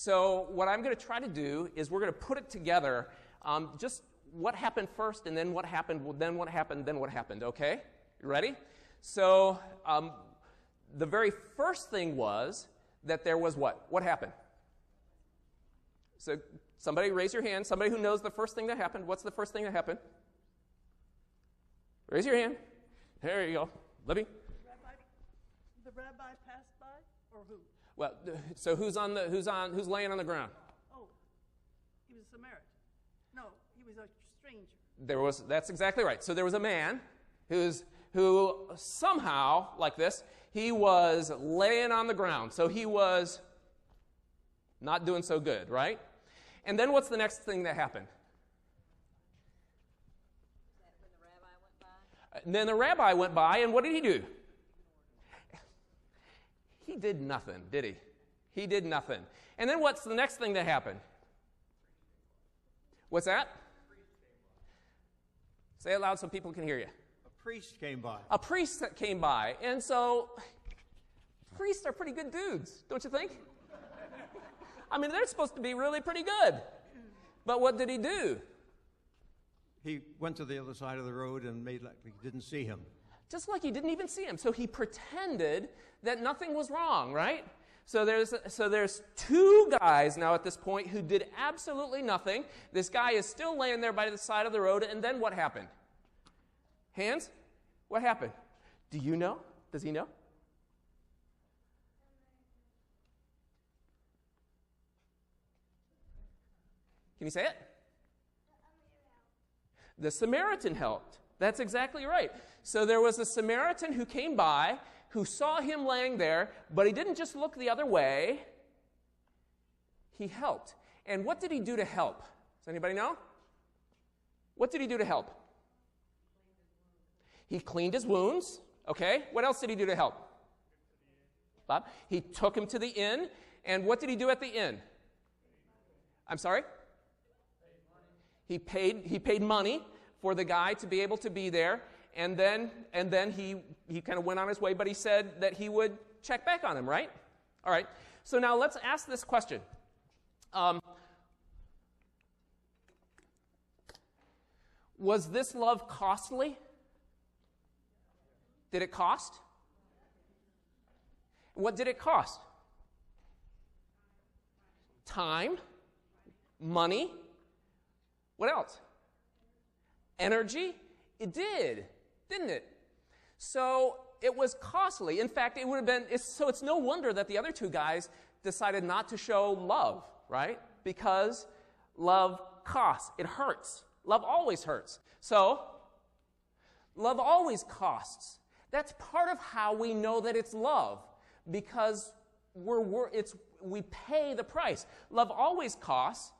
So what I'm going to try to do is we're going to put it together, just what happened first, and then what happened, then what happened, then what happened, okay? You ready? So the very first thing was that there was what? What happened? So somebody raise your hand. Somebody who knows the first thing that happened. What's the first thing that happened? Raise your hand. There you go. Libby? The rabbi passed by, or who? Well, so who's laying on the ground? Oh, he was a Samaritan. No, he was a stranger. That's exactly right. So there was a man who somehow, like this, he was laying on the ground. So he was not doing so good, right? And then what's the next thing that happened? Is that when the rabbi went by? And then the rabbi went by, and what did he do? He did nothing, did he? He did nothing. And then what's the next thing that happened? What's that? Say it loud so people can hear you. A priest came by. A priest came by. And so, priests are pretty good dudes, don't you think? I mean, they're supposed to be really pretty good. But what did he do? He went to the other side of the road and made like he didn't see him. Just like he didn't even see him. So he pretended that nothing was wrong, right? So there's two guys now at this point who did absolutely nothing. This guy is still laying there by the side of the road, and then what happened? Hands? What happened? Do you know? Does he know? Can you say it? The Samaritan helped. That's exactly right. So there was a Samaritan who came by, who saw him laying there, but he didn't just look the other way. He helped. And what did he do to help? Does anybody know? What did he do to help? He cleaned his wounds. Okay. What else did he do to help? Bob? He took him to the inn. And what did he do at the inn? I'm sorry? He paid money for the guy to be able to be there, and then he kind of went on his way, but he said that he would check back on him, right? All right. So now let's ask this question. Was this love costly? Did it cost? What did it cost? Time, money. What else? Energy? It did, didn't it? So it was costly. In fact, it would have been, so it's no wonder that the other two guys decided not to show love, right? Because love costs. It hurts. Love always hurts. So, love always costs. That's part of how we know that it's love, because we pay the price. Love always costs,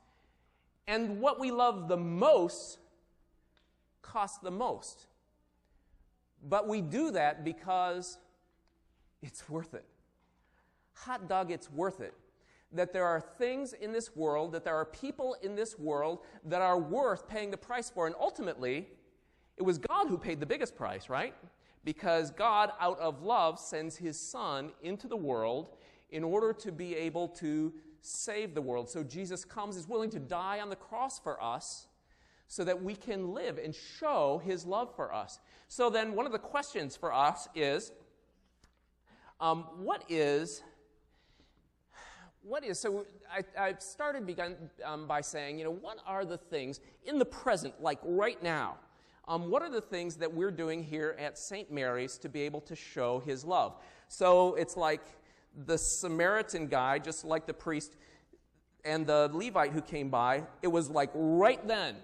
and what we love the most costs the most. But we do that because it's worth it. Hot dog, it's worth it. That there are things in this world, that there are people in this world that are worth paying the price for. And ultimately, it was God who paid the biggest price, right? Because God, out of love, sends His Son into the world in order to be able to save the world. So Jesus comes, is willing to die on the cross for us, so that we can live and show His love for us. So then one of the questions for us is, so I begun by saying, what are the things in the present, like right now, what are the things that we're doing here at St. Mary's to be able to show His love? So it's like the Samaritan guy, just like the priest and the Levite who came by, it was like right then.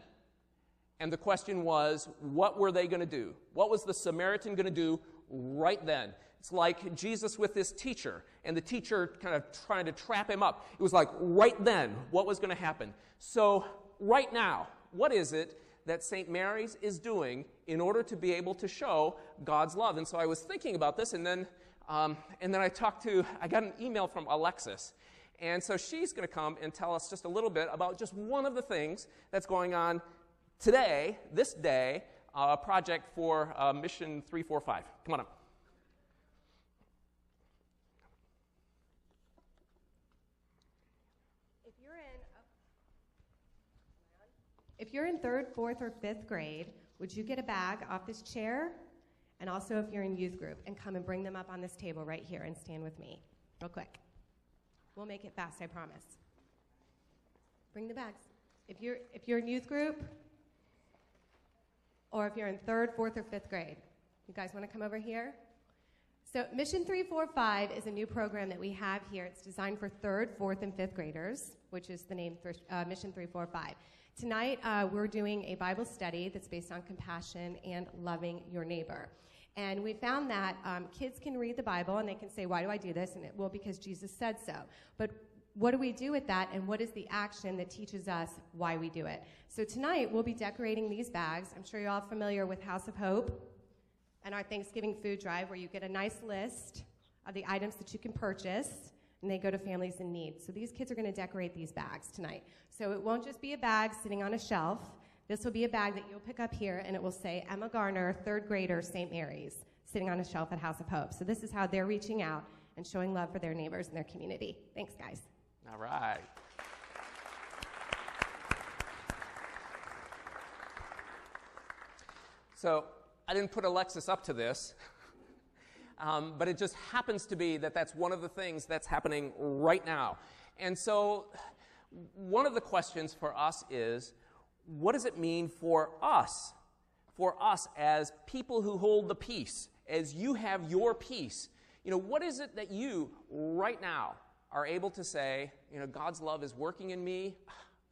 And the question was, what were they going to do? What was the Samaritan going to do right then? It's like Jesus with this teacher, and the teacher kind of trying to trap him up. It was like right then, what was going to happen? So right now, what is it that St. Mary's is doing in order to be able to show God's love? And so I was thinking about this, and then I got an email from Alexis. And so she's going to come and tell us just a little bit about just one of the things that's going on today, this day, a project for Mission 345. Come on up. If you're in 3rd, 4th, or 5th grade, would you get a bag off this chair? And also if you're in youth group, and come and bring them up on this table right here and stand with me real quick. We'll make it fast, I promise. Bring the bags. If you're in youth group, or if you're in 3rd, 4th, or 5th grade, you guys want to come over here? So Mission 345 is a new program that we have here. It's designed for 3rd, 4th, and 5th graders, which is the name for Mission 345. Tonight, we're doing a Bible study that's based on compassion and loving your neighbor. And we found that kids can read the Bible and they can say, why do I do this? And it will because Jesus said so. But what do we do with that, and what is the action that teaches us why we do it? So tonight, we'll be decorating these bags. I'm sure you're all familiar with House of Hope and our Thanksgiving food drive, where you get a nice list of the items that you can purchase, and they go to families in need. So these kids are going to decorate these bags tonight. So it won't just be a bag sitting on a shelf. This will be a bag that you'll pick up here, and it will say Emma Garner, 3rd grader, St. Mary's, sitting on a shelf at House of Hope. So this is how they're reaching out and showing love for their neighbors and their community. Thanks, guys. All right. So I didn't put Alexis up to this, but it just happens to be that that's one of the things that's happening right now. And so one of the questions for us is, what does it mean for us as people who hold the peace, as you have your peace? You know, what is it that you, right now, are able to say, you know, God's love is working in me?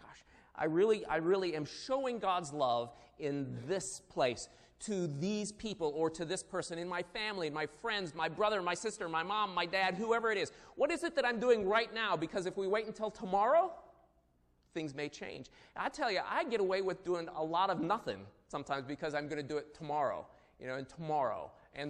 Gosh, I really am showing God's love in this place to these people or to this person in my family, my friends, my brother, my sister, my mom, my dad, whoever it is. What is it that I'm doing right now? Because if we wait until tomorrow, things may change. I tell you, I get away with doing a lot of nothing sometimes because I'm going to do it tomorrow, you know, and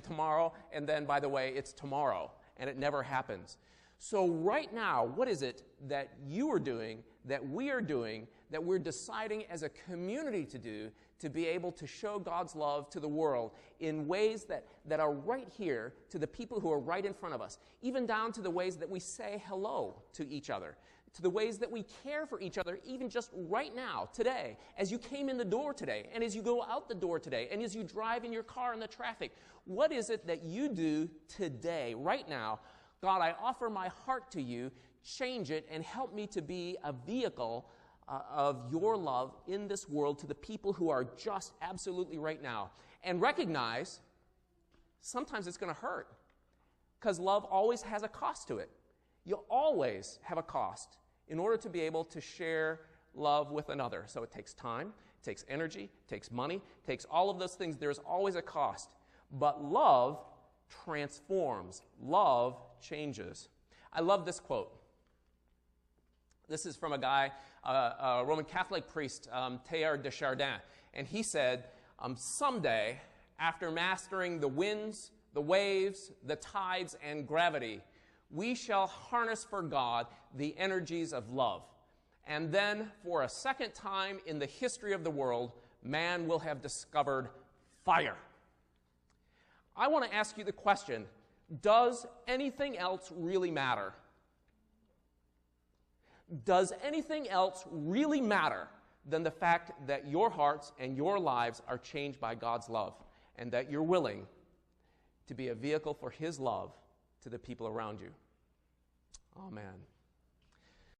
tomorrow, and then, by the way, it's tomorrow, and it never happens. So right now, what is it that you are doing, that we are doing, that we're deciding as a community to do to be able to show God's love to the world in ways that are right here to the people who are right in front of us, even down to the ways that we say hello to each other, to the ways that we care for each other, even just right now, today, as you came in the door today, and as you go out the door today, and as you drive in your car in the traffic. What is it that you do today, right now? God, I offer my heart to you. Change it and help me to be a vehicle of your love in this world to the people who are just absolutely right now. And recognize sometimes it's going to hurt, because love always has a cost to it. You'll always have a cost in order to be able to share love with another. So it takes time, it takes energy, it takes money, it takes all of those things. There's always a cost. But love transforms. Love changes. I love this quote. This is from a guy, a Roman Catholic priest, Teilhard de Chardin. And he said, someday, after mastering the winds, the waves, the tides, and gravity, we shall harness for God the energies of love. And then, for a second time in the history of the world, man will have discovered fire. I want to ask you the question, does anything else really matter? Does anything else really matter than the fact that your hearts and your lives are changed by God's love, and that you're willing to be a vehicle for His love to the people around you? Amen.